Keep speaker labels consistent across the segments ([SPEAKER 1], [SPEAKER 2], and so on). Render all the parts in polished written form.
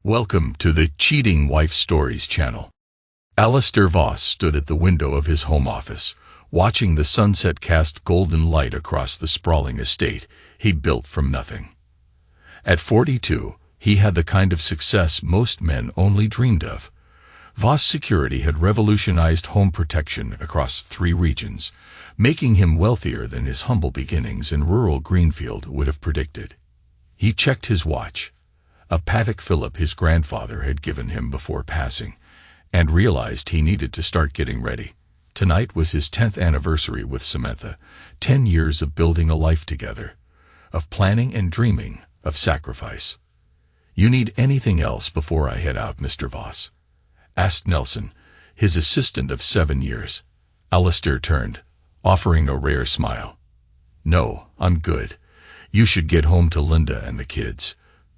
[SPEAKER 1] Welcome to the Cheating Wife Stories channel. Alistair Voss stood at the window of his home office, watching the sunset cast golden light across the sprawling estate he built from nothing. At 42, he had the kind of success most men only dreamed of. Voss Security had revolutionized home protection across 3 regions, making him wealthier than his humble beginnings in rural Greenfield would have predicted. He checked his watch, a Patek Philippe his grandfather had given him before passing, and realized he needed to start getting ready. Tonight was his 10th anniversary with Samantha, 10 years of building a life together, of planning and dreaming, of sacrifice. "You need anything else before I head out, Mr. Voss?" asked Nelson, his assistant of 7 years. Alistair turned, offering a rare smile. "No, I'm good. You should get home to Linda and the kids.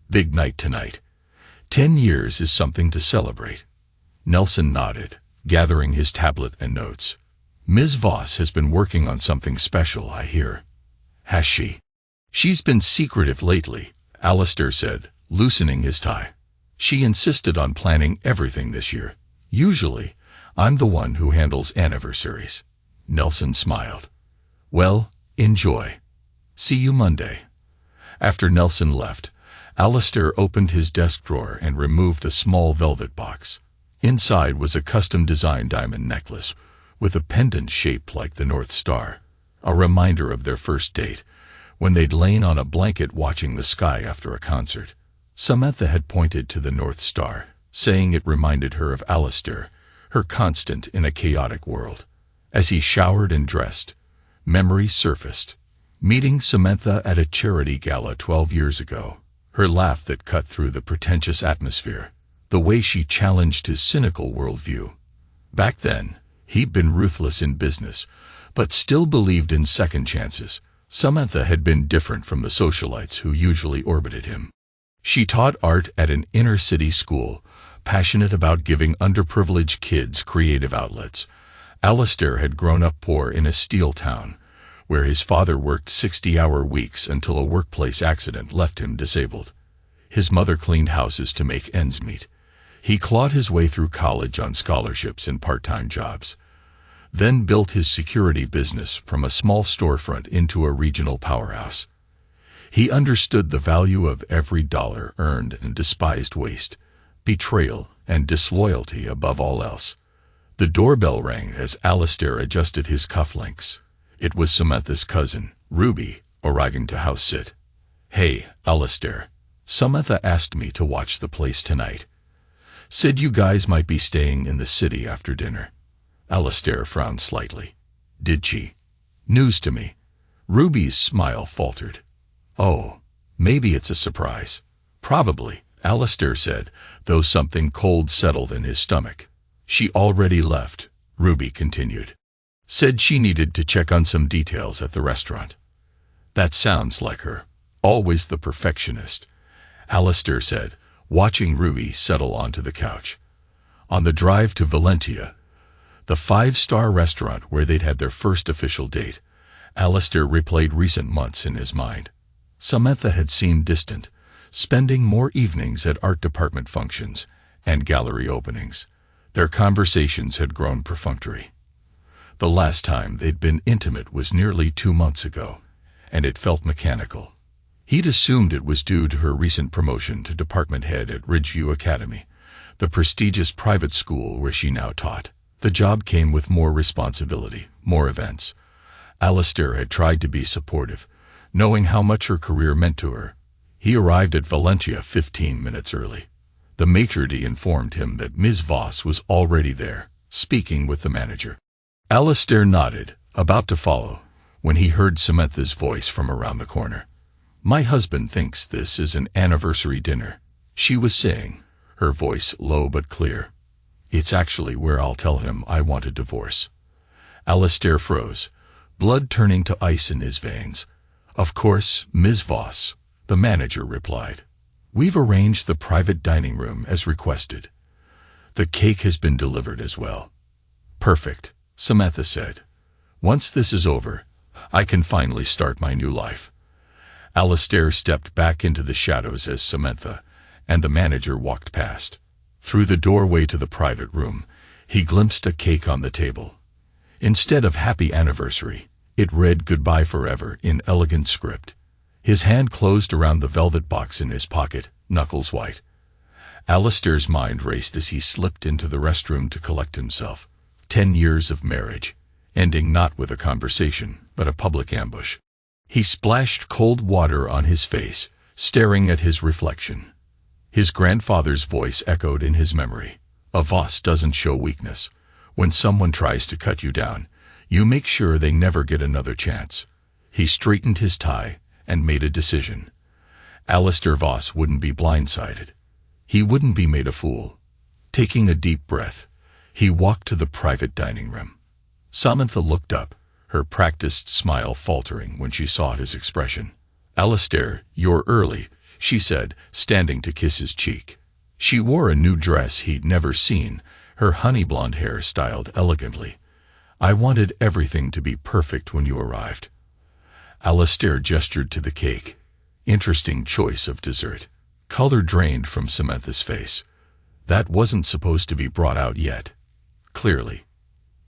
[SPEAKER 1] Big night tonight. 10 years is something to celebrate." Nelson nodded, gathering his tablet and notes. "Ms. Voss has been working on something special, I hear." "Has she?" "She's been secretive lately," Alistair said, loosening his tie. "She insisted on planning everything this year. Usually, I'm the one who handles anniversaries." Nelson smiled. "Well, enjoy. See you Monday." After Nelson left, Alistair opened his desk drawer and removed a small velvet box. Inside was a custom-designed diamond necklace, with a pendant shaped like the North Star, a reminder of their first date, when they'd lain on a blanket watching the sky after a concert. Samantha had pointed to the North Star, saying it reminded her of Alistair, her constant in a chaotic world. As he showered and dressed, memories surfaced. Meeting Samantha at a charity gala 12 years ago, her laugh that cut through the pretentious atmosphere, the way she challenged his cynical worldview. Back then, he'd been ruthless in business, but still believed in second chances. Samantha had been different from the socialites who usually orbited him. She taught art at an inner-city school, passionate about giving underprivileged kids creative outlets. Alistair had grown up poor in a steel town, where his father worked 60-hour weeks until a workplace accident left him disabled. His mother cleaned houses to make ends meet. He clawed his way through college on scholarships and part-time jobs, then built his security business from a small storefront into a regional powerhouse. He understood the value of every dollar earned and despised waste, betrayal, and disloyalty above all else. The doorbell rang as Alistair adjusted his cufflinks. It was Samantha's cousin, Ruby, arriving to house sit. "Hey, Alistair. Samantha asked me to watch the place tonight. Said you guys might be staying in the city after dinner." Alistair frowned slightly. "Did she? News to me." Ruby's smile faltered. "Oh, maybe it's a surprise." "Probably," Alistair said, though something cold settled in his stomach. "She already left," Ruby continued. "Said she needed to check on some details at the restaurant." "That sounds like her. Always the perfectionist," Alistair said, watching Ruby settle onto the couch. On the drive to Valentia, the 5-star restaurant where they'd had their first official date, Alistair replayed recent months in his mind. Samantha had seemed distant, spending more evenings at art department functions and gallery openings. Their conversations had grown perfunctory. The last time they'd been intimate was nearly 2 months ago, and it felt mechanical. He'd assumed it was due to her recent promotion to department head at Ridgeview Academy, the prestigious private school where she now taught. The job came with more responsibility, more events. Alistair had tried to be supportive, knowing how much her career meant to her. He arrived at Valentia 15 minutes early. The maitre d' informed him that Ms. Voss was already there, speaking with the manager. Alistair nodded, about to follow, when he heard Samantha's voice from around the corner. "My husband thinks this is an anniversary dinner," she was saying, her voice low but clear. "It's actually where I'll tell him I want a divorce." Alistair froze, blood turning to ice in his veins. "Of course, Ms. Voss," the manager replied. "We've arranged the private dining room as requested. The cake has been delivered as well." "Perfect," Samantha said. "Once this is over, I can finally start my new life." Alistair stepped back into the shadows as Samantha, and the manager walked past. Through the doorway to the private room, he glimpsed a cake on the table. Instead of happy anniversary, it read goodbye forever in elegant script. His hand closed around the velvet box in his pocket, knuckles white. Alistair's mind raced as he slipped into the restroom to collect himself. 10 years of marriage, ending not with a conversation, but a public ambush. He splashed cold water on his face, staring at his reflection. His grandfather's voice echoed in his memory. A boss doesn't show weakness. When someone tries to cut you down, you make sure they never get another chance. He straightened his tie and made a decision. Alistair Voss wouldn't be blindsided. He wouldn't be made a fool. Taking a deep breath, he walked to the private dining room. Samantha looked up, her practiced smile faltering when she saw his expression. "Alistair, you're early," she said, standing to kiss his cheek. She wore a new dress he'd never seen, her honey blonde hair styled elegantly. "I wanted everything to be perfect when you arrived." Alistair gestured to the cake. Interesting choice of dessert. Color drained from Samantha's face. That wasn't supposed to be brought out yet. Clearly.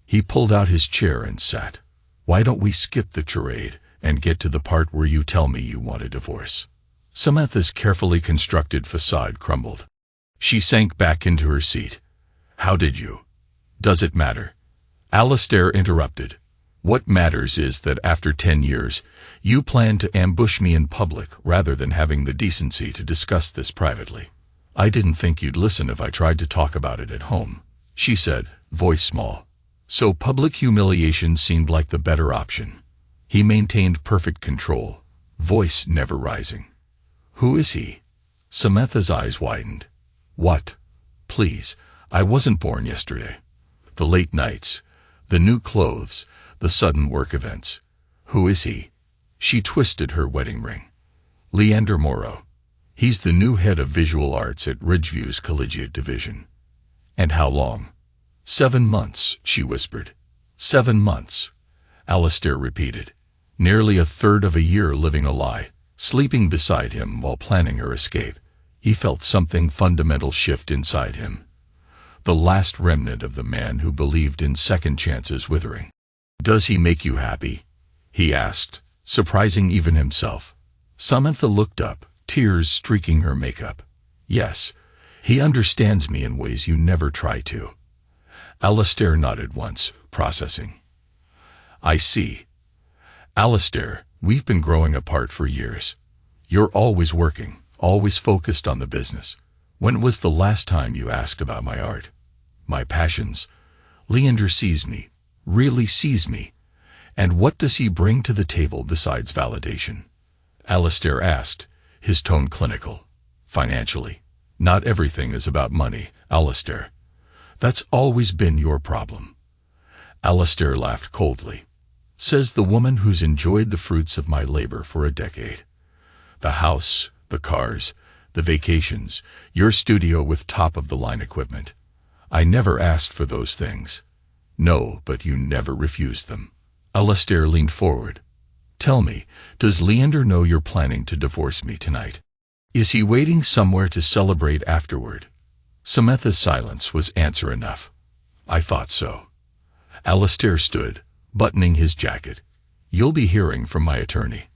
[SPEAKER 1] He pulled out his chair and sat. "Why don't we skip the charade and get to the part where you tell me you want a divorce?" Samantha's carefully constructed facade crumbled. She sank back into her seat. "How did you? Does it matter?" Alistair interrupted. "What matters is that after 10 years, you plan to ambush me in public rather than having the decency to discuss this privately. I didn't think you'd listen if I tried to talk about it at home," she said, voice small. So public humiliation seemed like the better option. He maintained perfect control, voice never rising. "Who is he?" Samantha's eyes widened. "What? Please, I wasn't born yesterday. The late nights, the new clothes, the sudden work events. Who is he?" She twisted her wedding ring. "Leander Morrow. He's the new head of visual arts at Ridgeview's collegiate division." "And how long?" 7 months, she whispered. 7 months, Alistair repeated. Nearly a third of a year living a lie, sleeping beside him while planning her escape. He felt something fundamental shift inside him. The last remnant of the man who believed in second chances withering. "Does he make you happy?" he asked, surprising even himself. Samantha looked up, tears streaking her makeup. "Yes, he understands me in ways you never try to." Alistair nodded once, processing. "I see. Alistair, we've been growing apart for years. You're always working, always focused on the business. When was the last time you asked about my art? My passions? Leander sees me, really sees me. And what does he bring to the table besides validation?" Alistair asked, his tone clinical. "Financially. Not everything is about money, Alistair. That's always been your problem." Alistair laughed coldly. "Says the woman who's enjoyed the fruits of my labor for a decade. The house, the cars, the vacations, your studio with top-of-the-line equipment. I never asked for those things." "No, but you never refused them." Alistair leaned forward. "Tell me, does Leander know you're planning to divorce me tonight? Is he waiting somewhere to celebrate afterward?" Samantha's silence was answer enough. "I thought so." Alistair stood, buttoning his jacket. "You'll be hearing from my attorney.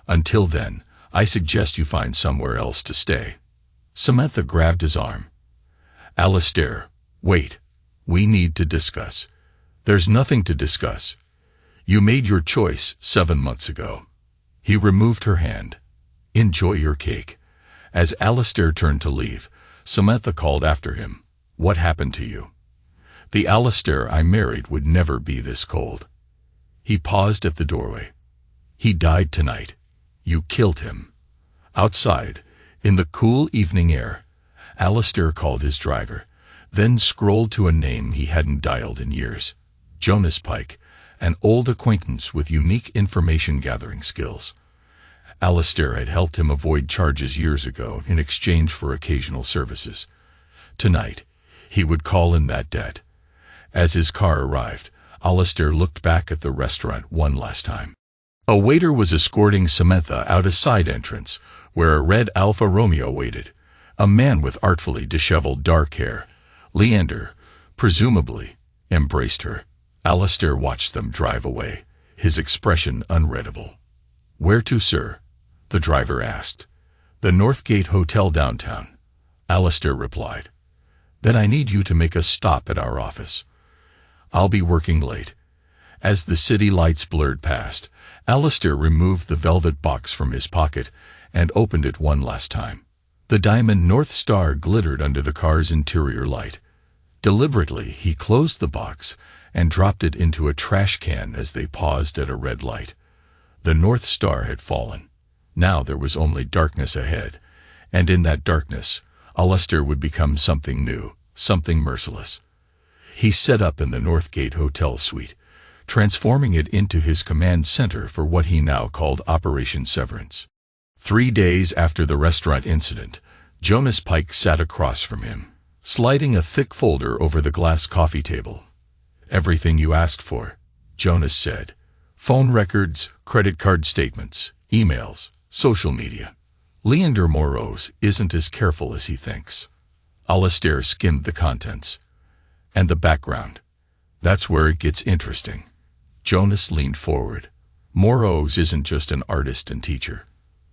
[SPEAKER 1] Until then, I suggest you find somewhere else to stay." Samantha grabbed his arm. "Alistair, wait. We need to discuss." "There's nothing to discuss. You made your choice 7 months ago." He removed her hand. "Enjoy your cake." As Alistair turned to leave, Samantha called after him. "What happened to you?" "The Alistair I married would never be this cold." He paused at the doorway. "He died tonight. You killed him." Outside, in the cool evening air, Alistair called his driver, then scrolled to a name he hadn't dialed in years. Jonas Pike, an old acquaintance with unique information-gathering skills. Alistair had helped him avoid charges years ago in exchange for occasional services. Tonight, he would call in that debt. As his car arrived, Alistair looked back at the restaurant one last time. A waiter was escorting Samantha out a side entrance, where a red Alfa Romeo waited, A man with artfully disheveled dark hair, Leander, presumably, embraced her. Alistair watched them drive away, his expression unreadable. "Where to, sir?" the driver asked. "The Northgate Hotel downtown," Alistair replied. "Then I need you to make a stop at our office. I'll be working late." As the city lights blurred past, Alistair removed the velvet box from his pocket and opened it one last time. The diamond North Star glittered under the car's interior light. Deliberately, he closed the box and dropped it into a trash can as they paused at a red light. The North Star had fallen. Now there was only darkness ahead, and in that darkness, Alistair would become something new, something merciless. He set up in the Northgate Hotel suite, transforming it into his command center for what he now called Operation Severance. 3 days after the restaurant incident, Jonas Pike sat across from him, sliding a thick folder over the glass coffee table. "Everything you asked for," Jonas said. "Phone records, credit card statements, emails, social media. Leander Morose isn't as careful as he thinks." Alistair skimmed the contents. "And the background. That's where it gets interesting." Jonas leaned forward. "Morose isn't just an artist and teacher.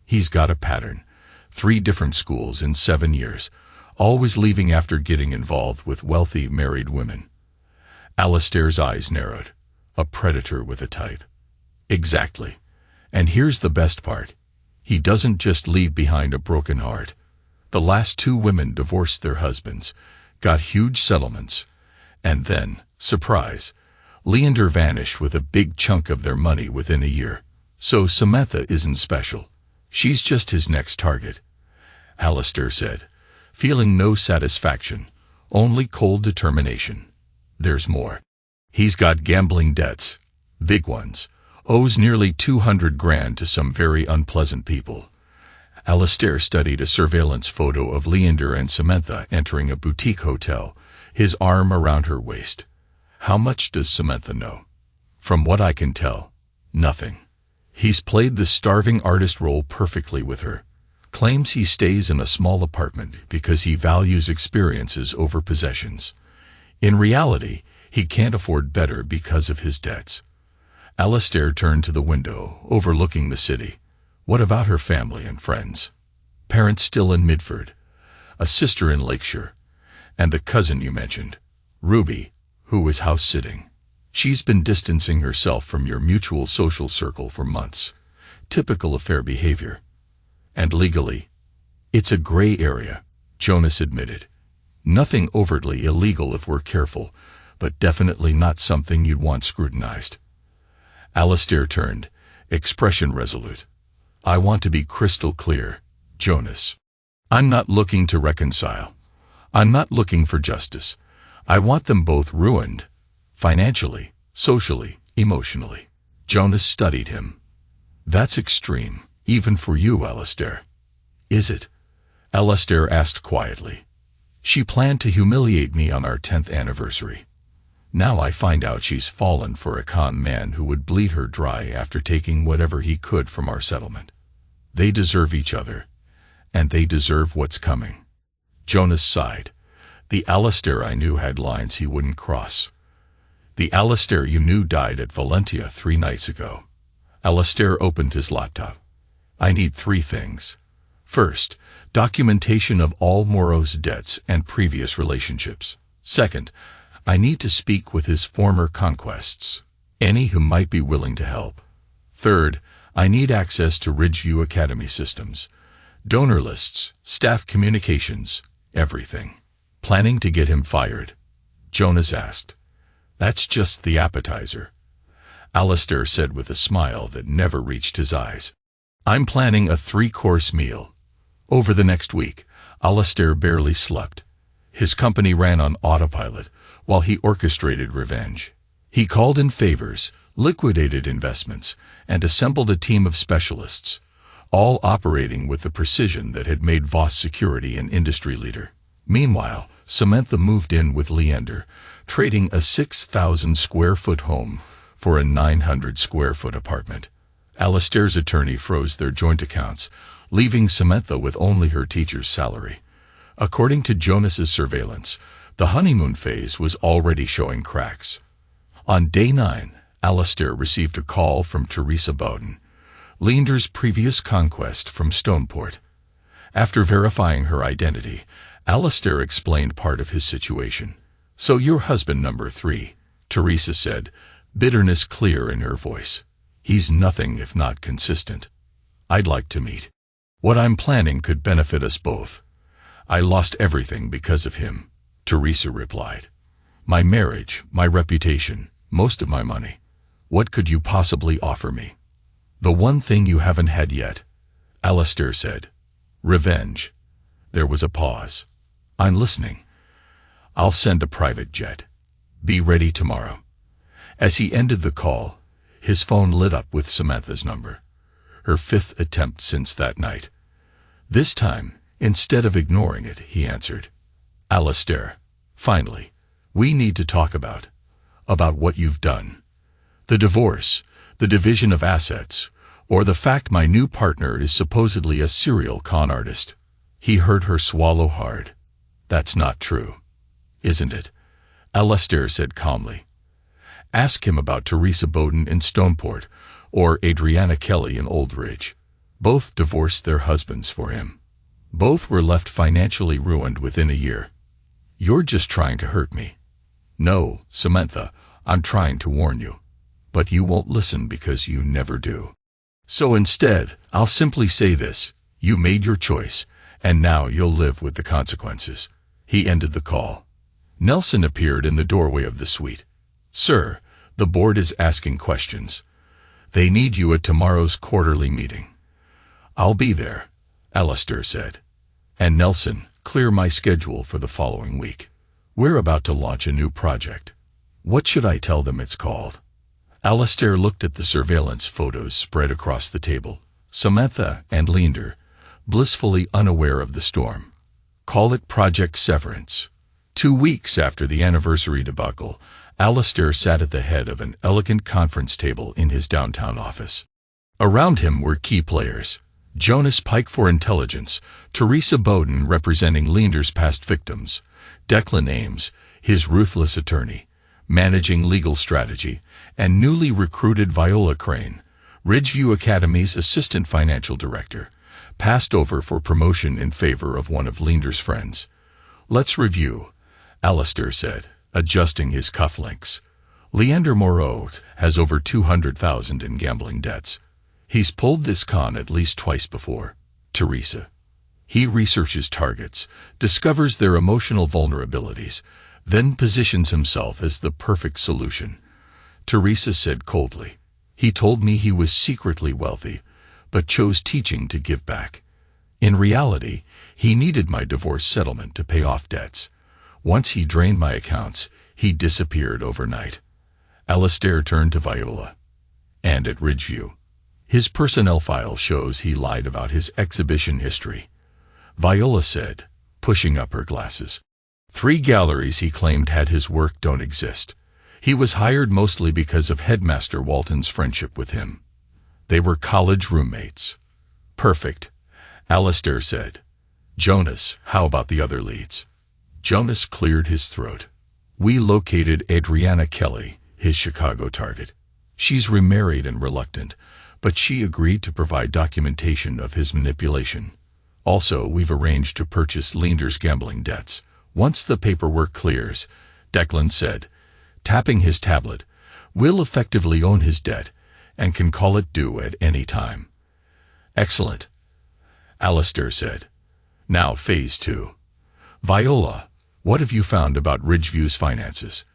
[SPEAKER 1] He's got a pattern. 3 different schools in 7 years, always leaving after getting involved with wealthy married women." Alistair's eyes narrowed. "A predator with a type." "Exactly. And here's the best part. He doesn't just leave behind a broken heart. The last 2 women divorced their husbands, got huge settlements, and then, surprise, Leander vanished with a big chunk of their money within a year. So Samantha isn't special. She's just his next target," Alistair said, feeling no satisfaction, only cold determination. "There's more. He's got gambling debts, big ones, owes nearly 200 grand to some very unpleasant people." Alistair studied a surveillance photo of Leander and Samantha entering a boutique hotel, his arm around her waist. "How much does Samantha know?" "From what I can tell, nothing. He's played the starving artist role perfectly with her. Claims he stays in a small apartment because he values experiences over possessions. In reality, he can't afford better because of his debts." Alistair turned to the window, overlooking the city. "What about her family and friends?" "Parents still in Midford, a sister in Lakeshire, and the cousin you mentioned, Ruby, who was house-sitting. She's been distancing herself from your mutual social circle for months. Typical affair behavior." "And legally?" "It's a gray area," Jonas admitted. "Nothing overtly illegal if we're careful, but definitely not something you'd want scrutinized." Alistair turned, expression resolute. "I want to be crystal clear, Jonas. I'm not looking to reconcile. I'm not looking for justice. I want them both ruined, financially, socially, emotionally." Jonas studied him. "That's extreme, even for you, Alistair." "Is it?" Alistair asked quietly. "She planned to humiliate me on our 10th anniversary. Now I find out she's fallen for a con man who would bleed her dry after taking whatever he could from our settlement. They deserve each other, and they deserve what's coming." Jonas sighed. The Alistair I knew had lines he wouldn't cross. "The Alistair you knew died at Valentia 3 nights ago." Alistair opened his laptop. "I need 3 things. First, documentation of all Morose debts and previous relationships. Second, I need to speak with his former conquests, any who might be willing to help. Third, I need access to Ridgeview Academy systems, donor lists, staff communications, everything." "Planning to get him fired?" Jonas asked. "That's just the appetizer," Alistair said with a smile that never reached his eyes. "I'm planning a 3-course meal. Over the next week, Alistair barely slept. His company ran on autopilot while he orchestrated revenge. He called in favors, liquidated investments, and assembled a team of specialists, all operating with the precision that had made Voss Security an industry leader. Meanwhile, Samantha moved in with Leander, trading a 6,000-square-foot home for a 900-square-foot apartment. Alistair's attorney froze their joint accounts, leaving Samantha with only her teacher's salary. According to Jonas's surveillance, the honeymoon phase was already showing cracks. On day 9, Alistair received a call from Teresa Bowden, Leander's previous conquest from Stoneport. After verifying her identity, Alistair explained part of his situation. "So you're husband number 3, Teresa said, bitterness clear in her voice. "He's nothing if not consistent. I'd like to meet. What I'm planning could benefit us both. I lost everything because of him," Teresa replied. "My marriage, my reputation, most of my money. What could you possibly offer me?" "The one thing you haven't had yet," Alistair said. "Revenge." There was a pause. "I'm listening." "I'll send a private jet. Be ready tomorrow." As he ended the call, his phone lit up with Samantha's number. Her 5th attempt since that night. This time, instead of ignoring it, he answered. "Alistair, finally, we need to talk about what you've done. The divorce, the division of assets, or the fact my new partner is supposedly a serial con artist." He heard her swallow hard. "That's not true, isn't it?" Alistair said calmly. "Ask him about Teresa Bowden in Stoneport or Adriana Kelly in Old Ridge. Both divorced their husbands for him. Both were left financially ruined within a year. You're just trying to hurt me." "No, Samantha, I'm trying to warn you. But you won't listen because you never do. So instead, I'll simply say this: you made your choice, and now you'll live with the consequences." He ended the call. Nelson appeared in the doorway of the suite. "Sir, the board is asking questions. They need you at tomorrow's quarterly meeting." "I'll be there," Alistair said. "And Nelson, clear my schedule for the following week. We're about to launch a new project. What should I tell them it's called?" Alistair looked at the surveillance photos spread across the table. Samantha and Leander, blissfully unaware of the storm. "Call it Project Severance." 2 weeks after the anniversary debacle, Alistair sat at the head of an elegant conference table in his downtown office. Around him were key players: Jonas Pike for intelligence, Teresa Bowden representing Leander's past victims, Declan Ames, his ruthless attorney, managing legal strategy, and newly recruited Viola Crane, Ridgeview Academy's assistant financial director, passed over for promotion in favor of one of Leander's friends. "Let's review," Alistair said, adjusting his cufflinks. "Leander Moreau has over $200,000 in gambling debts. He's pulled this con at least twice before. Teresa. He researches targets, discovers their emotional vulnerabilities, then positions himself as the perfect solution." Teresa said coldly. "He told me he was secretly wealthy, but chose teaching to give back. In reality, he needed my divorce settlement to pay off debts. Once he drained my accounts, he disappeared overnight." Alistair turned to Viola. "And at Ridgeview, his personnel file shows he lied about his exhibition history," Viola said, pushing up her glasses. 3 galleries he claimed had his work don't exist. He was hired mostly because of Headmaster Walton's friendship with him. They were college roommates. "Perfect," Alistair said. "Jonas, how about the other leads?" Jonas cleared his throat. "We located Adriana Kelly, his Chicago target. She's remarried and reluctant, but she agreed to provide documentation of his manipulation. Also, we've arranged to purchase Leander's gambling debts. Once the paperwork clears," Declan said, tapping his tablet, "we'll effectively own his debt and can call it due at any time." "Excellent," Alistair said. "Now phase 2. Viola, what have you found about Ridgeview's finances?"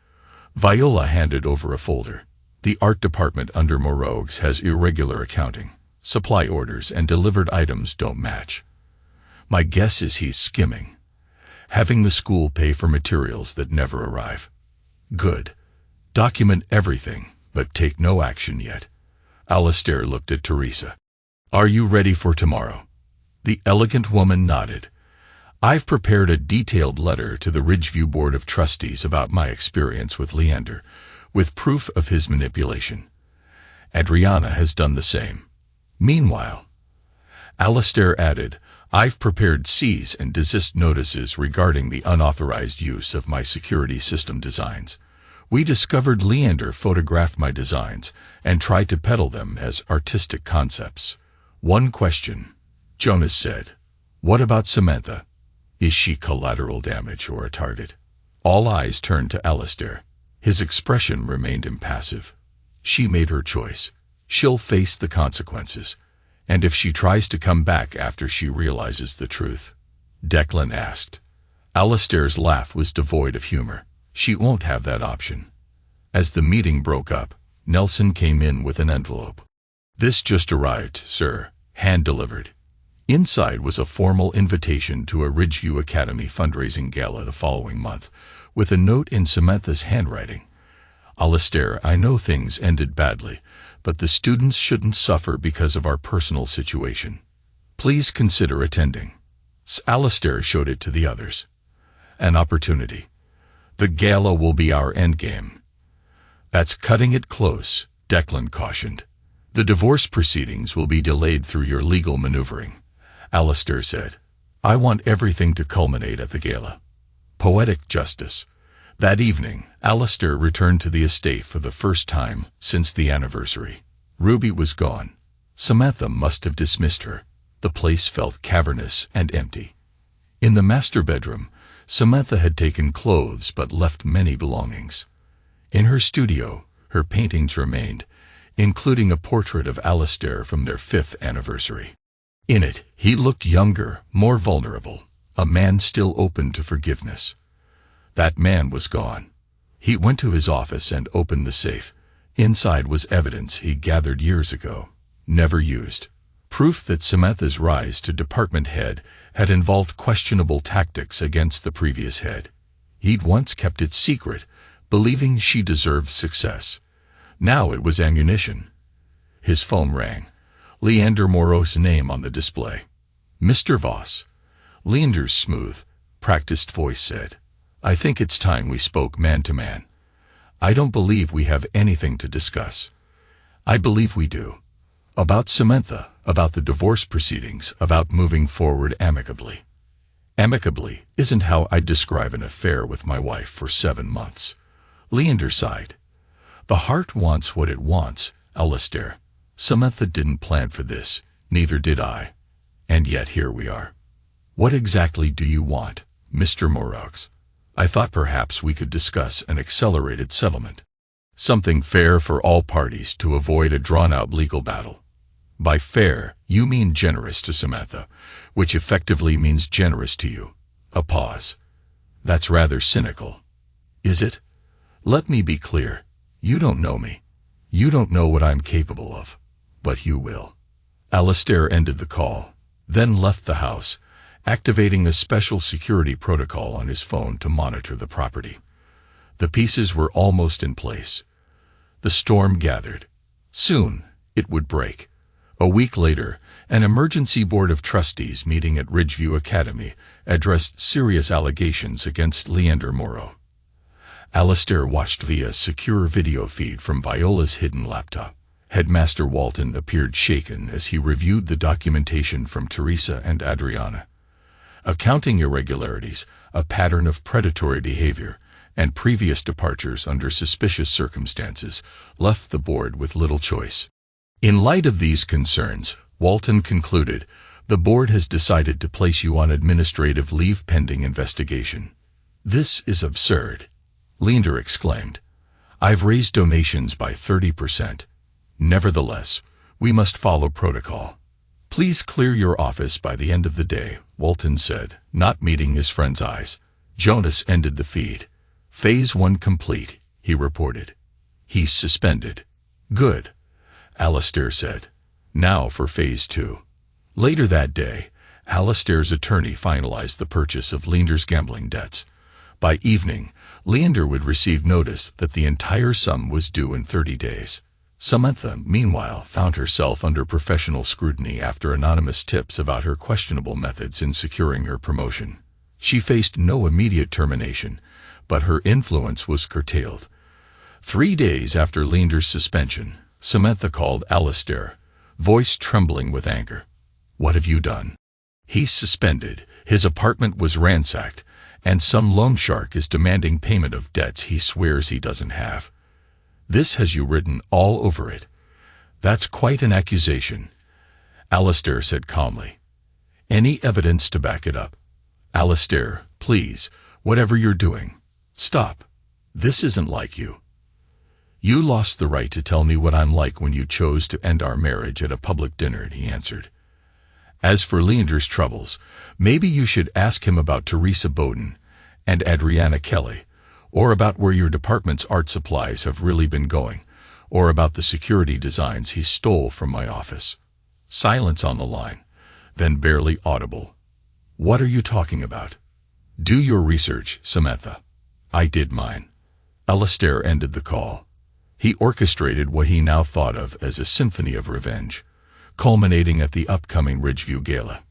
[SPEAKER 1] Viola handed over a folder. "The art department under Morogues has irregular accounting. Supply orders and delivered items don't match. My guess is he's skimming, having the school pay for materials that never arrive." "Good. Document everything, but take no action yet." Alistair looked at Teresa. "Are you ready for tomorrow?" The elegant woman nodded. "I've prepared a detailed letter to the Ridgeview Board of Trustees about my experience with Leander, with proof of his manipulation. Adriana has done the same. Meanwhile," Alistair added, I've prepared cease and desist notices regarding the unauthorized use of my security system designs. We discovered Leander photographed my designs and tried to peddle them as artistic concepts. One question, Jonas said. What about Samantha? Is she collateral damage or a target? All eyes turned to Alistair. His expression remained impassive. She made her choice. She'll face the consequences. And if she tries to come back after she realizes the truth? Declan asked. Alistair's laugh was devoid of humor. She won't have that option. As the meeting broke up, Nelson came in with an envelope. This just arrived, sir, hand-delivered. Inside was a formal invitation to a Ridgeview Academy fundraising gala the following month, with a note in Samantha's handwriting. Alistair, I know things ended badly, but the students shouldn't suffer because of our personal situation. Please consider attending. Alistair showed it to the others. An opportunity. The gala will be our endgame. That's cutting it close, Declan cautioned. The divorce proceedings will be delayed through your legal maneuvering, Alistair said. I want everything to culminate at the gala. Poetic justice. That evening, Alistair returned to the estate for the first time since the anniversary. Ruby was gone. Samantha must have dismissed her. The place felt cavernous and empty. In the master bedroom, Samantha had taken clothes but left many belongings. In her studio, her paintings remained, including a portrait of Alistair from their 5th anniversary. In it, he looked younger, more vulnerable, a man still open to forgiveness. That man was gone. He went to his office and opened the safe. Inside was evidence he gathered years ago, never used. Proof that Samantha's rise to department head had involved questionable tactics against the previous head. He'd once kept it secret, believing she deserved success. Now it was ammunition. His phone rang. Leander Moreau's name on the display. Mr. Voss. Leander's smooth, practiced voice said. I think it's time we spoke man to man. I don't believe we have anything to discuss. I believe we do. About Samantha, about the divorce proceedings, about moving forward amicably. Amicably isn't how I'd describe an affair with my wife for 7 months. Leander sighed. The heart wants what it wants, Alistair. Samantha didn't plan for this, neither did I. And yet here we are. What exactly do you want, Mr. Moreau? I thought perhaps we could discuss an accelerated settlement. Something fair for all parties to avoid a drawn-out legal battle. By fair, you mean generous to Samantha, which effectively means generous to you. A pause. That's rather cynical. Is it? Let me be clear. You don't know me. You don't know what I'm capable of. But you will. Alistair ended the call, then left the house, activating a special security protocol on his phone to monitor the property. The pieces were almost in place. The storm gathered. Soon, it would break. A week later, an emergency board of trustees meeting at Ridgeview Academy addressed serious allegations against Leander Moreau. Alistair watched via secure video feed from Viola's hidden laptop. Headmaster Walton appeared shaken as he reviewed the documentation from Teresa and Adriana. Accounting irregularities, a pattern of predatory behavior, and previous departures under suspicious circumstances left the board with little choice. In light of these concerns, Walton concluded, the board has decided to place you on administrative leave pending investigation. This is absurd, Leander exclaimed. I've raised donations by 30%. Nevertheless, we must follow protocol. Please clear your office by the end of the day, Walton said, not meeting his friend's eyes. Jonas ended the feed. Phase 1 complete, he reported. He's suspended. Good, Alistair said. Now for Phase 2. Later that day, Alistair's attorney finalized the purchase of Leander's gambling debts. By evening, Leander would receive notice that the entire sum was due in 30 days. Samantha, meanwhile, found herself under professional scrutiny after anonymous tips about her questionable methods in securing her promotion. She faced no immediate termination, but her influence was curtailed. 3 days after Leander's suspension, Samantha called Alistair, voice trembling with anger. What have you done? He's suspended, his apartment was ransacked, and some loan shark is demanding payment of debts he swears he doesn't have. This has you written all over it. That's quite an accusation, Alistair said calmly. Any evidence to back it up? Alistair, please, whatever you're doing, stop. This isn't like you. You lost the right to tell me what I'm like when you chose to end our marriage at a public dinner, he answered. As for Leander's troubles, maybe you should ask him about Teresa Bowden and Adriana Kelly, or about where your department's art supplies have really been going, or about the security designs he stole from my office. Silence on the line, then barely audible. What are you talking about? Do your research, Samantha. I did mine. Alistair ended the call. He orchestrated what he now thought of as a symphony of revenge, culminating at the upcoming Ridgeview Gala.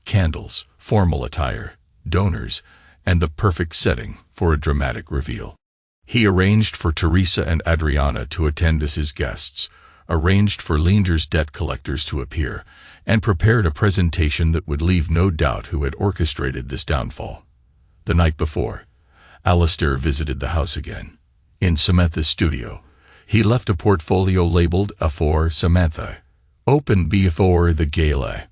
[SPEAKER 1] Candles, formal attire, donors, and the perfect setting for a dramatic reveal. He arranged for Teresa and Adriana to attend as his guests, arranged for Leander's debt collectors to appear, and prepared a presentation that would leave no doubt who had orchestrated this downfall. The night before, Alistair visited the house again. In Samantha's studio, he left a portfolio labeled "A for Samantha," open before the gala.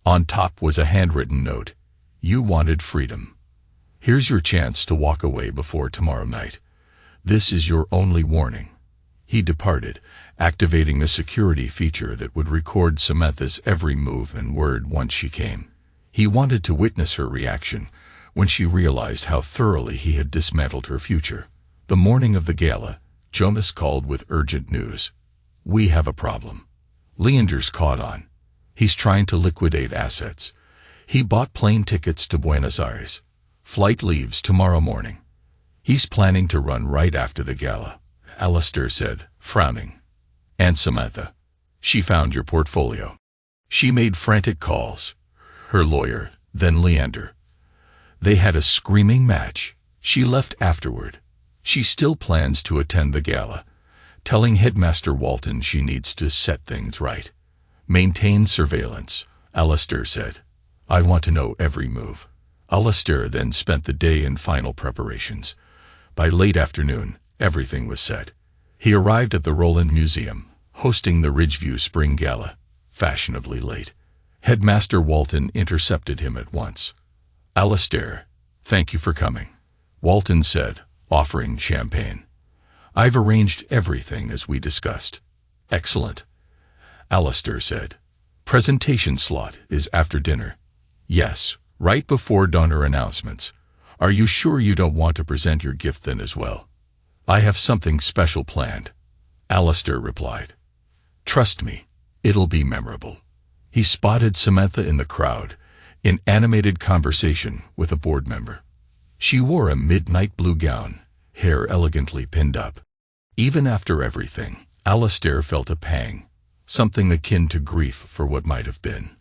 [SPEAKER 1] On top was a handwritten note. You wanted freedom. Here's your chance to walk away before tomorrow night. This is your only warning. He departed, activating a security feature that would record Samantha's every move and word once she came. He wanted to witness her reaction when she realized how thoroughly he had dismantled her future. The morning of the gala, Jonas called with urgent news. We have a problem. Leander's caught on. He's trying to liquidate assets. He bought plane tickets to Buenos Aires. Flight leaves tomorrow morning. He's planning to run right after the gala, Alistair said, frowning. And Samantha. She found your portfolio. She made frantic calls. Her lawyer, then Leander. They had a screaming match. She left afterward. She still plans to attend the gala, telling Headmaster Walton she needs to set things right. Maintain surveillance, Alistair said. I want to know every move. Alistair then spent the day in final preparations. By late afternoon, everything was set. He arrived at the Roland Museum, hosting the Ridgeview Spring Gala, fashionably late. Headmaster Walton intercepted him at once. Alistair, thank you for coming, Walton said, offering champagne. I've arranged everything as we discussed. Excellent, Alistair said. Presentation slot is after dinner. Yes, right before donor announcements. Are you sure you don't want to present your gift then as well? I have something special planned, Alistair replied. Trust me, it'll be memorable. He spotted Samantha in the crowd, in animated conversation with a board member. She wore a midnight blue gown, hair elegantly pinned up. Even after everything, Alistair felt a pang, something akin to grief for what might have been.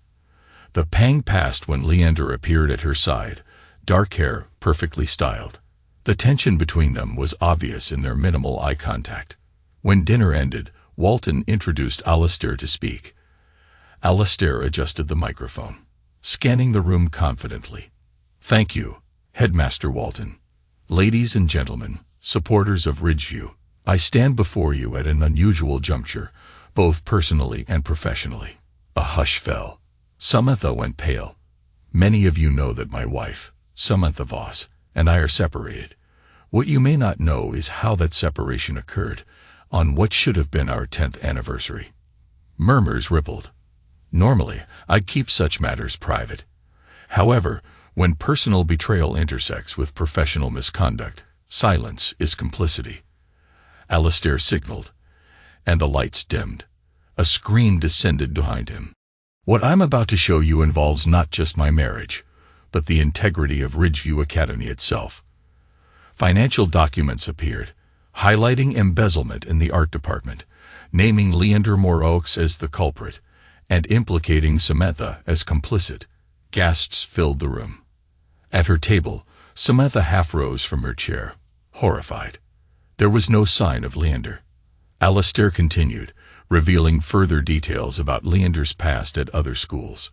[SPEAKER 1] The pang passed when Leander appeared at her side, dark hair, perfectly styled. The tension between them was obvious in their minimal eye contact. When dinner ended, Walton introduced Alistair to speak. Alistair adjusted the microphone, scanning the room confidently. Thank you, Headmaster Walton. Ladies and gentlemen, supporters of Ridgeview, I stand before you at an unusual juncture, both personally and professionally. A hush fell. Samantha went pale. Many of you know that my wife, Samantha Voss, and I are separated. What you may not know is how that separation occurred, on what should have been our 10th anniversary. Murmurs rippled. Normally, I keep such matters private. However, when personal betrayal intersects with professional misconduct, silence is complicity. Alistair signaled, and the lights dimmed. A screen descended behind him. What I'm about to show you involves not just my marriage, but the integrity of Ridgeview Academy itself. Financial documents appeared, highlighting embezzlement in the art department, naming Leander Moreaux as the culprit, and implicating Samantha as complicit. Gasps filled the room. At her table, Samantha half rose from her chair, horrified. There was no sign of Leander. Alistair continued, revealing further details about Leander's past at other schools.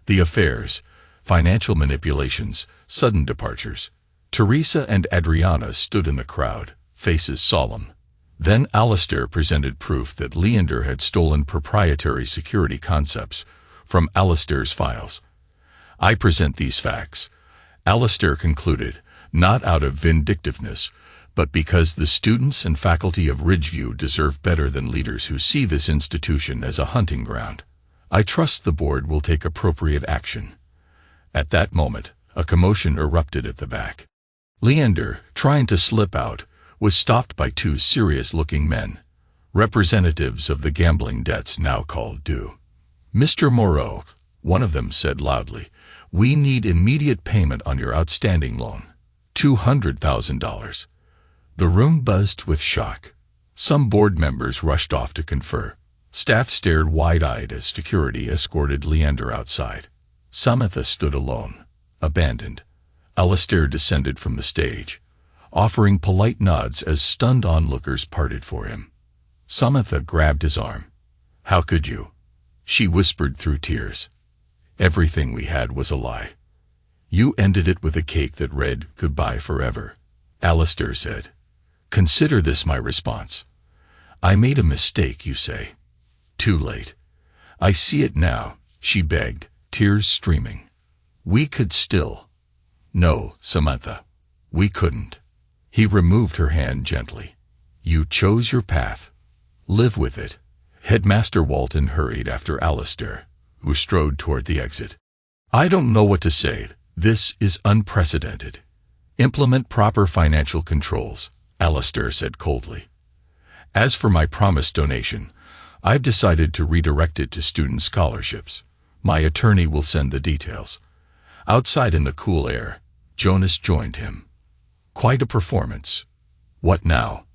[SPEAKER 1] The affairs, financial manipulations, sudden departures. Teresa and Adriana stood in the crowd, faces solemn. Then Alistair presented proof that Leander had stolen proprietary security concepts from Alistair's files. "I present these facts," Alistair concluded, "not out of vindictiveness, but because the students and faculty of Ridgeview deserve better than leaders who see this institution as a hunting ground. I trust the board will take appropriate action." At that moment, a commotion erupted at the back. Leander, trying to slip out, was stopped by two serious-looking men, representatives of the gambling debts now called due. "Mr. Moreau," one of them said loudly, "we need immediate payment on your outstanding loan. $200,000. The room buzzed with shock. Some board members rushed off to confer. Staff stared wide-eyed as security escorted Leander outside. Samantha stood alone, abandoned. Alistair descended from the stage, offering polite nods as stunned onlookers parted for him. Samantha grabbed his arm. "How could you?" she whispered through tears. "Everything we had was a lie. You ended it with a cake that read, 'Goodbye forever,'" Alistair said. "Consider this my response. I made a mistake, you say. Too late. I see it now," she begged, tears streaming. "We could still—" "No, Samantha. We couldn't." He removed her hand gently. "You chose your path. Live with it." Headmaster Walton hurried after Alistair, who strode toward the exit. "I don't know what to say. This is unprecedented. Implement proper financial controls," Alistair said coldly. "As for my promised donation, I've decided to redirect it to student scholarships. My attorney will send the details." Outside in the cool air, Jonas joined him. "Quite a performance." "What now?"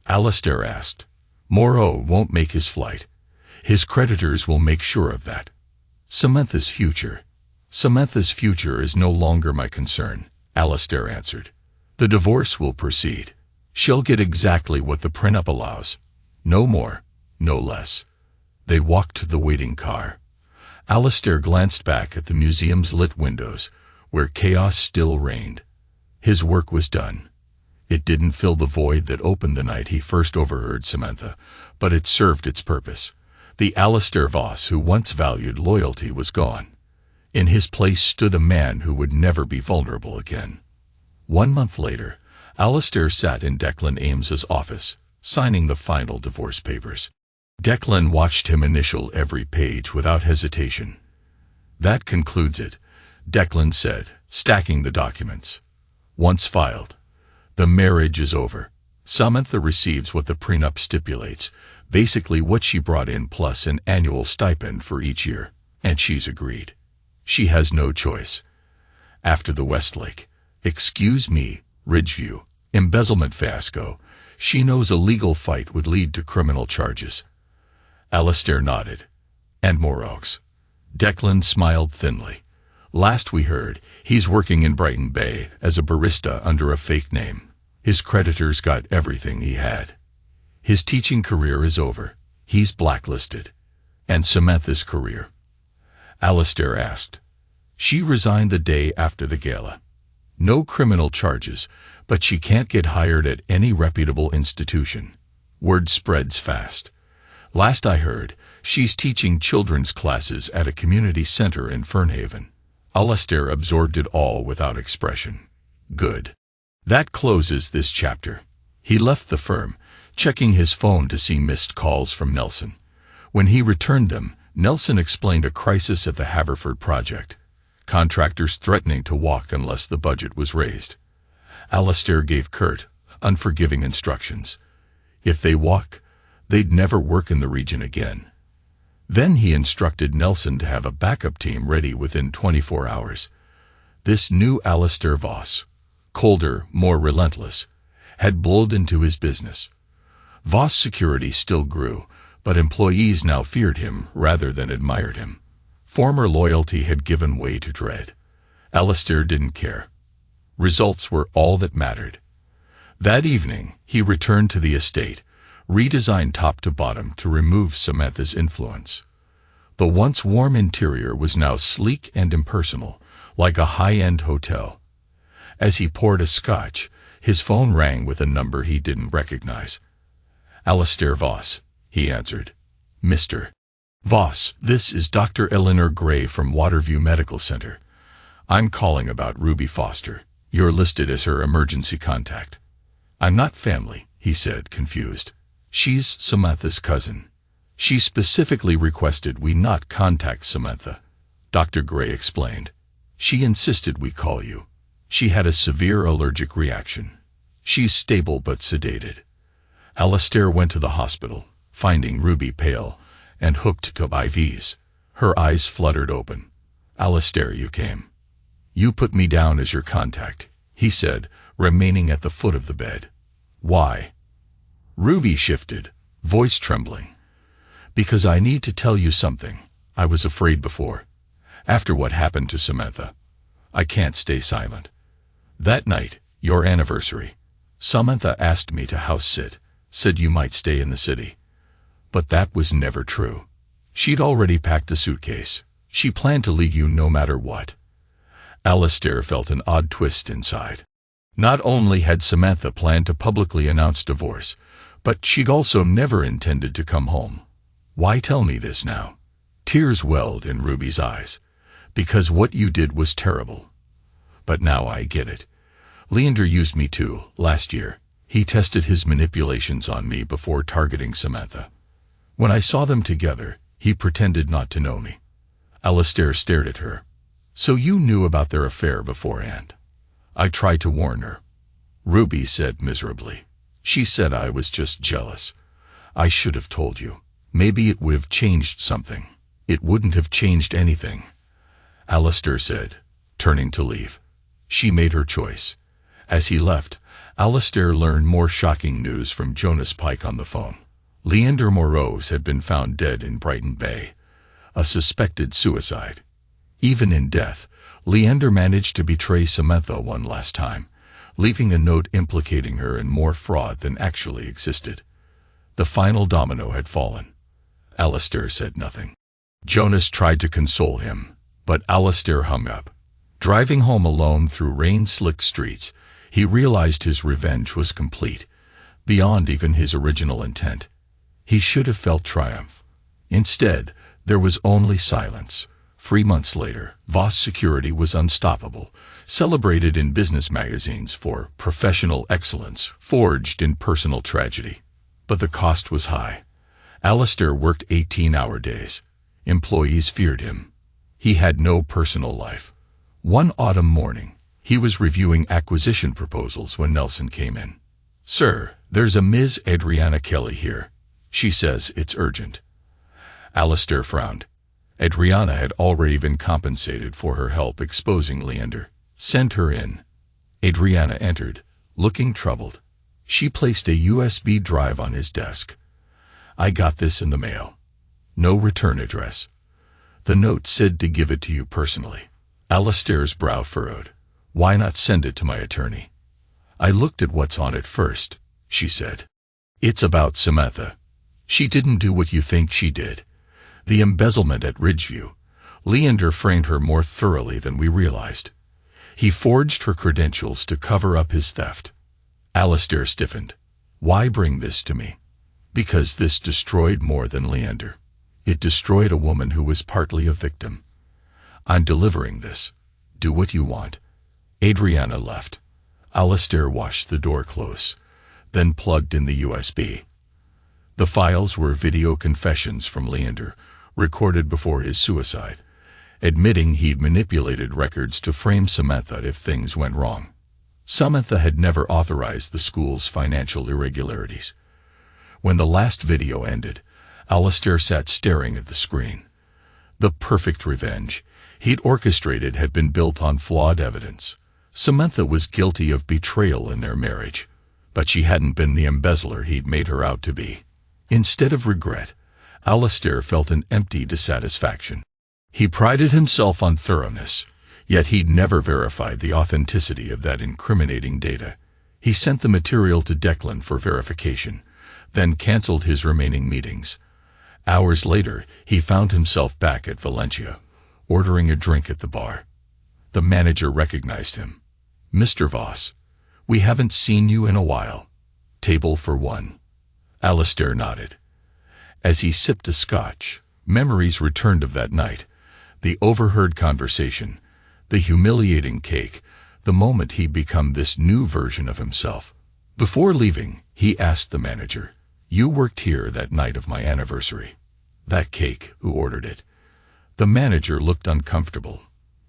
[SPEAKER 1] Alistair asked. "Moreau won't make his flight. His creditors will make sure of that." Samantha's future is no longer my concern," Alistair answered. "The divorce will proceed. She'll get exactly what the prenup allows. No more, no less." They walked to the waiting car. Alistair glanced back at the museum's lit windows, where chaos still reigned. His work was done. It didn't fill the void that opened the night he first overheard Samantha, but it served its purpose. The Alistair Voss who once valued loyalty was gone. In his place stood a man who would never be vulnerable again. 1 month later, Alistair sat in Declan Ames's office, signing the final divorce papers. Declan watched him initial every page without hesitation. "That concludes it," Declan said, stacking the documents. "Once filed, the marriage is over. Samantha receives what the prenup stipulates, basically what she brought in plus an annual stipend for each year, and she's agreed. She has no choice. After the Westlake, Ridgeview, embezzlement fiasco, she knows a legal fight would lead to criminal charges." Alistair nodded. "And Moreau's?" Declan smiled thinly. "Last we heard, he's working in Brighton Bay as a barista under a fake name. His creditors got everything he had. His teaching career is over. He's blacklisted." "And Samantha's career?" Alistair asked. "She resigned the day after the gala. No criminal charges, but she can't get hired at any reputable institution. Word spreads fast. Last I heard, she's teaching children's classes at a community center in Fernhaven." Alistair absorbed it all without expression. "Good. That closes this chapter." He left the firm, checking his phone to see missed calls from Nelson. When he returned them, Nelson explained a crisis at the Haverford project. Contractors threatening to walk unless the budget was raised. Alistair gave curt, unforgiving instructions. If they walk, they'd never work in the region again. Then he instructed Nelson to have a backup team ready within 24 hours. This new Alistair Voss, colder, more relentless, had blowed into his business. Voss security still grew, but employees now feared him rather than admired him. Former loyalty had given way to dread. Alistair didn't care. Results were all that mattered. That evening, he returned to the estate, redesigned top to bottom to remove Samantha's influence. The once warm interior was now sleek and impersonal, like a high-end hotel. As he poured a scotch, his phone rang with a number he didn't recognize. "Alistair Voss," he answered. "Mr. Voss, this is Dr. Eleanor Gray from Waterview Medical Center. I'm calling about Ruby Foster. You're listed as her emergency contact." "I'm not family," he said, confused. "She's Samantha's cousin. She specifically requested we not contact Samantha," Dr. Gray explained. "She insisted we call you. She had a severe allergic reaction. She's stable but sedated." Alistair went to the hospital, finding Ruby pale and hooked to IVs. Her eyes fluttered open. "Alistair, you came. You put me down as your contact," he said, remaining at the foot of the bed. "Why?" Ruby shifted, voice trembling. "Because I need to tell you something. I was afraid before. After what happened to Samantha, I can't stay silent. That night, your anniversary, Samantha asked me to house sit, said you might stay in the city. But that was never true. She'd already packed a suitcase. She planned to leave you no matter what." Alistair felt an odd twist inside. Not only had Samantha planned to publicly announce divorce, but she'd also never intended to come home. "Why tell me this now?" Tears welled in Ruby's eyes. "Because what you did was terrible. But now I get it. Leander used me too, last year. He tested his manipulations on me before targeting Samantha. When I saw them together, he pretended not to know me." Alistair stared at her. "So you knew about their affair beforehand?" "I tried to warn her," Ruby said miserably. "She said I was just jealous. I should have told you. Maybe it would have changed something." "It wouldn't have changed anything," Alistair said, turning to leave. "She made her choice." As he left, Alistair learned more shocking news from Jonas Pike on the phone. Leander Morose had been found dead in Brighton Bay, a suspected suicide. Even in death, Leander managed to betray Samantha one last time, leaving a note implicating her in more fraud than actually existed. The final domino had fallen. Alistair said nothing. Jonas tried to console him, but Alistair hung up. Driving home alone through rain-slick streets, he realized his revenge was complete, beyond even his original intent. He should have felt triumph. Instead, there was only silence. 3 months later, Voss Security was unstoppable, celebrated in business magazines for professional excellence, forged in personal tragedy. But the cost was high. Alistair worked 18-hour days. Employees feared him. He had no personal life. One autumn morning, he was reviewing acquisition proposals when Nelson came in. "Sir, there's a Ms. Adriana Kelly here. She says it's urgent." Alistair frowned. Adriana had already been compensated for her help exposing Leander. "Send her in." Adriana entered, looking troubled. She placed a USB drive on his desk. "I got this in the mail. No return address. The note said to give it to you personally." Alistair's brow furrowed. "Why not send it to my attorney?" "I looked at what's on it first," she said. "It's about Samantha. She didn't do what you think she did. The embezzlement at Ridgeview. Leander framed her more thoroughly than we realized. He forged her credentials to cover up his theft." Alistair stiffened. "Why bring this to me?" "Because this destroyed more than Leander. It destroyed a woman who was partly a victim. I'm delivering this. Do what you want." Adriana left. Alistair washed the door close, then plugged in the USB. The files were video confessions from Leander, recorded before his suicide, admitting he'd manipulated records to frame Samantha if things went wrong. Samantha had never authorized the school's financial irregularities. When the last video ended, Alistair sat staring at the screen. The perfect revenge he'd orchestrated had been built on flawed evidence. Samantha was guilty of betrayal in their marriage, but she hadn't been the embezzler he'd made her out to be. Instead of regret, Alistair felt an empty dissatisfaction. He prided himself on thoroughness, yet he'd never verified the authenticity of that incriminating data. He sent the material to Declan for verification, then canceled his remaining meetings. Hours later, he found himself back at Valencia, ordering a drink at the bar. The manager recognized him. "Mr. Voss, we haven't seen you in a while. Table for one." Alistair nodded. As he sipped a scotch, memories returned of that night, the overheard conversation, the humiliating cake, the moment he'd become this new version of himself. Before leaving, he asked the manager, "You worked here that night of my anniversary." "That cake, who ordered it?" The manager looked uncomfortable.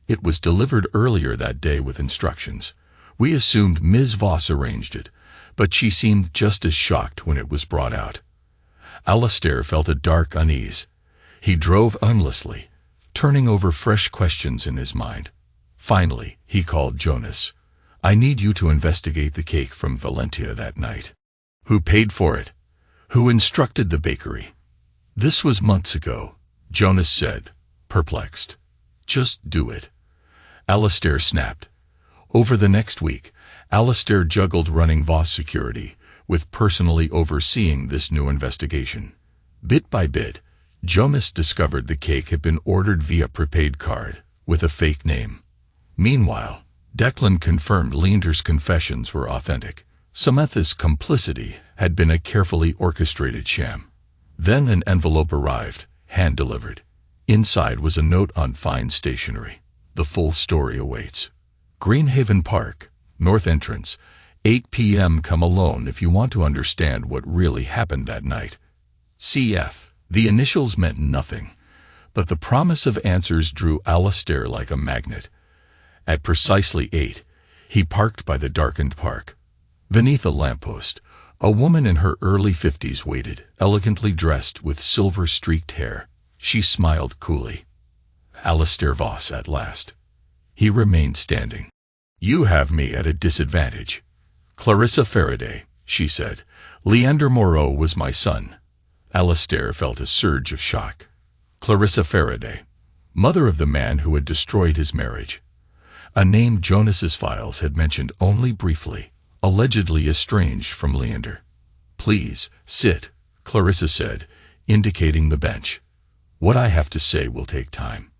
[SPEAKER 1] "It was delivered earlier that day with instructions. We assumed Ms. Voss arranged it, but she seemed just as shocked when it was brought out." Alistair felt a dark unease. He drove endlessly, turning over fresh questions in his mind. Finally, he called Jonas. "I need you to investigate the cake from Valencia that night. Who paid for it? Who instructed the bakery?" "This was months ago," Jonas said, perplexed. "Just do it." Alistair snapped. Over the next week, Alistair juggled running Voss security with personally overseeing this new investigation. Bit by bit, Jonas discovered the cake had been ordered via prepaid card with a fake name. Meanwhile, Declan confirmed Leander's confessions were authentic. Samantha's complicity had been a carefully orchestrated sham. Then an envelope arrived, hand-delivered. Inside was a note on fine stationery. "The full story awaits. Greenhaven Park, North Entrance, 8 p.m. Come alone if you want to understand what really happened that night." CF. The initials meant nothing, but the promise of answers drew Alistair like a magnet. At precisely 8, he parked by the darkened park. Beneath a lamppost, a woman in her early 50s waited, elegantly dressed with silver-streaked hair. She smiled coolly. Alistair Voss at last. He remained standing. "You have me at a disadvantage." "Clarissa Faraday," she said. "Leander Moreau was my son." Alistair felt a surge of shock. Clarissa Faraday, mother of the man who had destroyed his marriage. A name Jonas's files had mentioned only briefly, allegedly estranged from Leander. "Please, sit," Clarissa said, indicating the bench. "What I have to say will take time."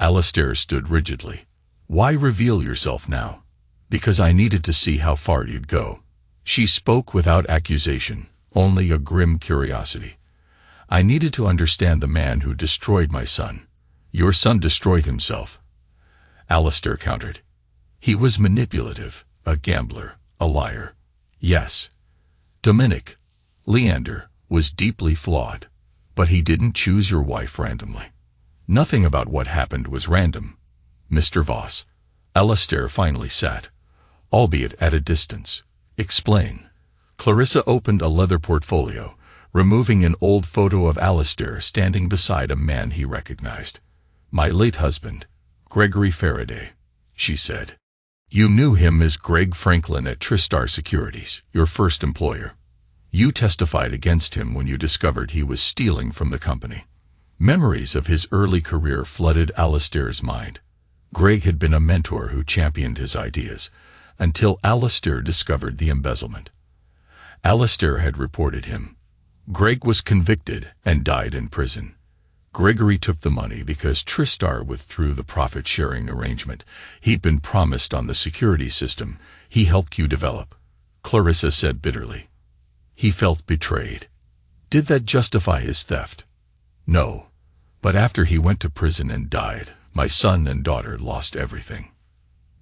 [SPEAKER 1] Alistair stood rigidly. "Why reveal yourself now?" "Because I needed to see how far you'd go." She spoke without accusation, only a grim curiosity. "I needed to understand the man who destroyed my son." "Your son destroyed himself," Alistair countered. "He was manipulative, a gambler, a liar." "Yes." "Dominic, Leander, was deeply flawed, but he didn't choose your wife randomly." "Nothing about what happened was random, Mr. Voss." Alistair finally sat, albeit at a distance. "Explain." Clarissa opened a leather portfolio, removing an old photo of Alistair standing beside a man he recognized. "My late husband, Gregory Faraday," she said. "You knew him as Greg Franklin at Tristar Securities, your first employer. You testified against him when you discovered he was stealing from the company." Memories of his early career flooded Alistair's mind. Greg had been a mentor who championed his ideas, until Alistair discovered the embezzlement. Alistair had reported him. Greg was convicted and died in prison. Gregory took the money because Tristar withdrew the profit-sharing arrangement he'd been promised on the security system he helped you develop, Clarissa said bitterly. He felt betrayed. Did that justify his theft? No. But after he went to prison and died, my son and daughter lost everything.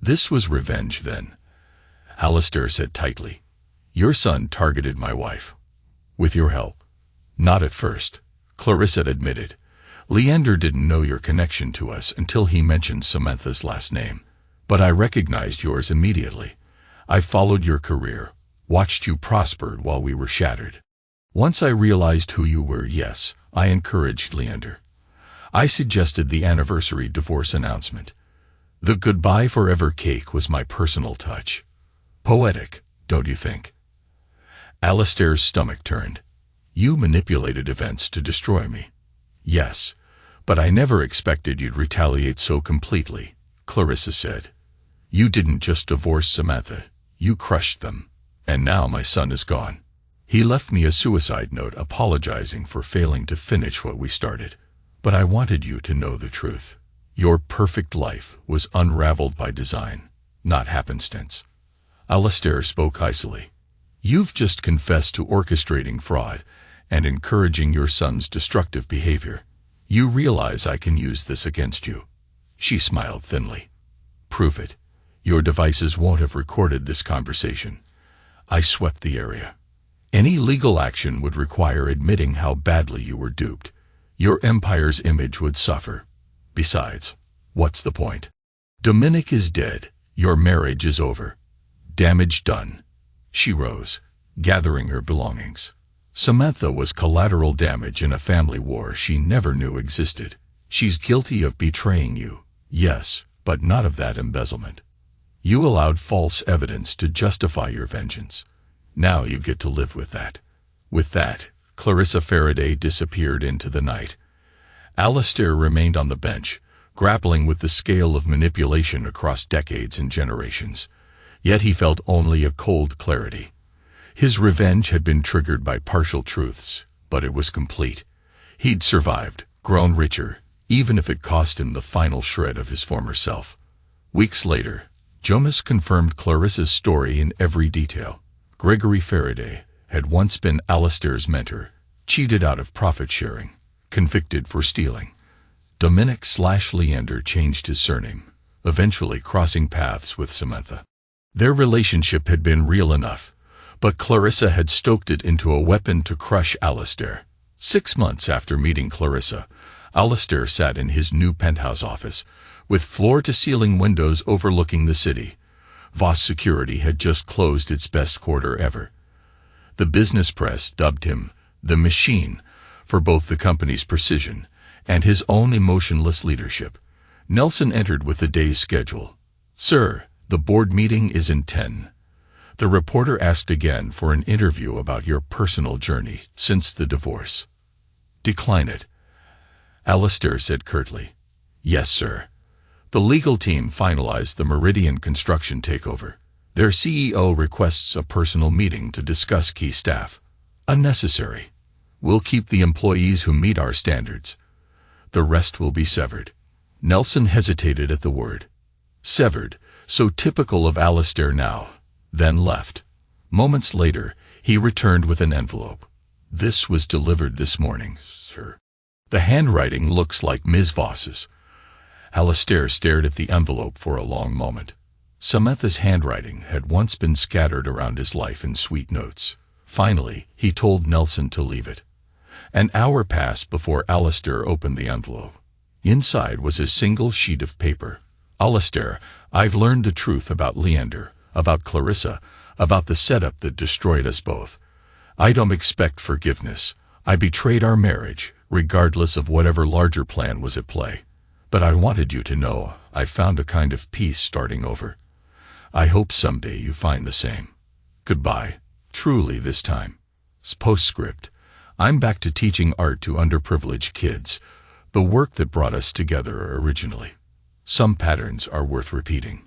[SPEAKER 1] This was revenge then, Alistair said tightly. Your son targeted my wife. With your help. Not at first, Clarissa admitted. Leander didn't know your connection to us until he mentioned Samantha's last name. But I recognized yours immediately. I followed your career, watched you prosper while we were shattered. Once I realized who you were, yes, I encouraged Leander. I suggested the anniversary divorce announcement. The goodbye forever cake was my personal touch. Poetic, don't you think? Alistair's stomach turned. You manipulated events to destroy me. Yes, but I never expected you'd retaliate so completely, Clarissa said. You didn't just divorce Samantha, you crushed them, and now my son is gone. He left me a suicide note apologizing for failing to finish what we started. But I wanted you to know the truth. Your perfect life was unraveled by design, not happenstance. Alistair spoke icily. You've just confessed to orchestrating fraud and encouraging your son's destructive behavior. You realize I can use this against you. She smiled thinly. Prove it. Your devices won't have recorded this conversation. I swept the area. Any legal action would require admitting how badly you were duped. Your empire's image would suffer. Besides, what's the point? Dominic is dead. Your marriage is over. Damage done. She rose, gathering her belongings. Samantha was collateral damage in a family war she never knew existed. She's guilty of betraying you, yes, but not of that embezzlement. You allowed false evidence to justify your vengeance. Now you get to live with that. With that, Clarissa Faraday disappeared into the night. Alistair remained on the bench, grappling with the scale of manipulation across decades and generations. Yet he felt only a cold clarity. His revenge had been triggered by partial truths, but it was complete. He'd survived, grown richer, even if it cost him the final shred of his former self. Weeks later, Jonas confirmed Clarissa's story in every detail. Gregory Faraday had once been Alistair's mentor, cheated out of profit-sharing, convicted for stealing. Dominic/Leander changed his surname, eventually crossing paths with Samantha. Their relationship had been real enough, but Clarissa had stoked it into a weapon to crush Alistair. 6 months after meeting Clarissa, Alistair sat in his new penthouse office, with floor-to-ceiling windows overlooking the city. Voss Security had just closed its best quarter ever. The business press dubbed him the Machine for both the company's precision and his own emotionless leadership. Nelson entered with the day's schedule. Sir, the board meeting is in 10. The reporter asked again for an interview about your personal journey since the divorce. Decline it. Alistair said curtly. Yes, sir. The legal team finalized the Meridian construction takeover. Their CEO requests a personal meeting to discuss key staff. Unnecessary. We'll keep the employees who meet our standards. The rest will be severed. Nelson hesitated at the word. Severed, so typical of Alistair now, then left. Moments later, he returned with an envelope. This was delivered this morning, sir. The handwriting looks like Ms. Voss's. Alistair stared at the envelope for a long moment. Samantha's handwriting had once been scattered around his life in sweet notes. Finally, he told Nelson to leave it. An hour passed before Alistair opened the envelope. Inside was a single sheet of paper. Alistair, I've learned the truth about Leander, about Clarissa, about the setup that destroyed us both. I don't expect forgiveness. I betrayed our marriage, regardless of whatever larger plan was at play. But I wanted you to know I found a kind of peace starting over. I hope someday you find the same. Goodbye, truly this time. Postscript. I'm back to teaching art to underprivileged kids, the work that brought us together originally. Some patterns are worth repeating.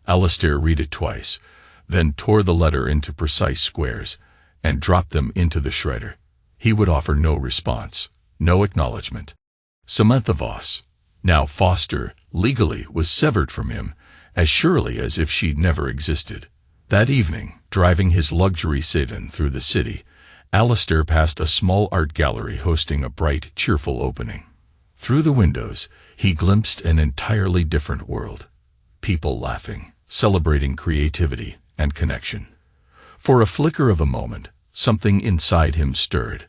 [SPEAKER 1] Alistair read it twice, then tore the letter into precise squares and dropped them into the shredder. He would offer no response, no acknowledgement. Samantha Voss, now Foster, legally was severed from him, as surely as if she'd never existed. That evening, driving his luxury sedan through the city, Alistair passed a small art gallery hosting a bright, cheerful opening. Through the windows, he glimpsed an entirely different world. People laughing, celebrating creativity and connection. For a flicker of a moment, something inside him stirred.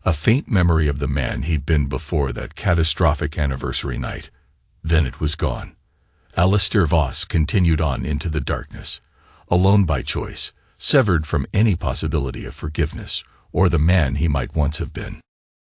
[SPEAKER 1] A faint memory of the man he'd been before that catastrophic anniversary night. Then it was gone. Alistair Voss continued on into the darkness, alone by choice, severed from any possibility of forgiveness or the man he might once have been.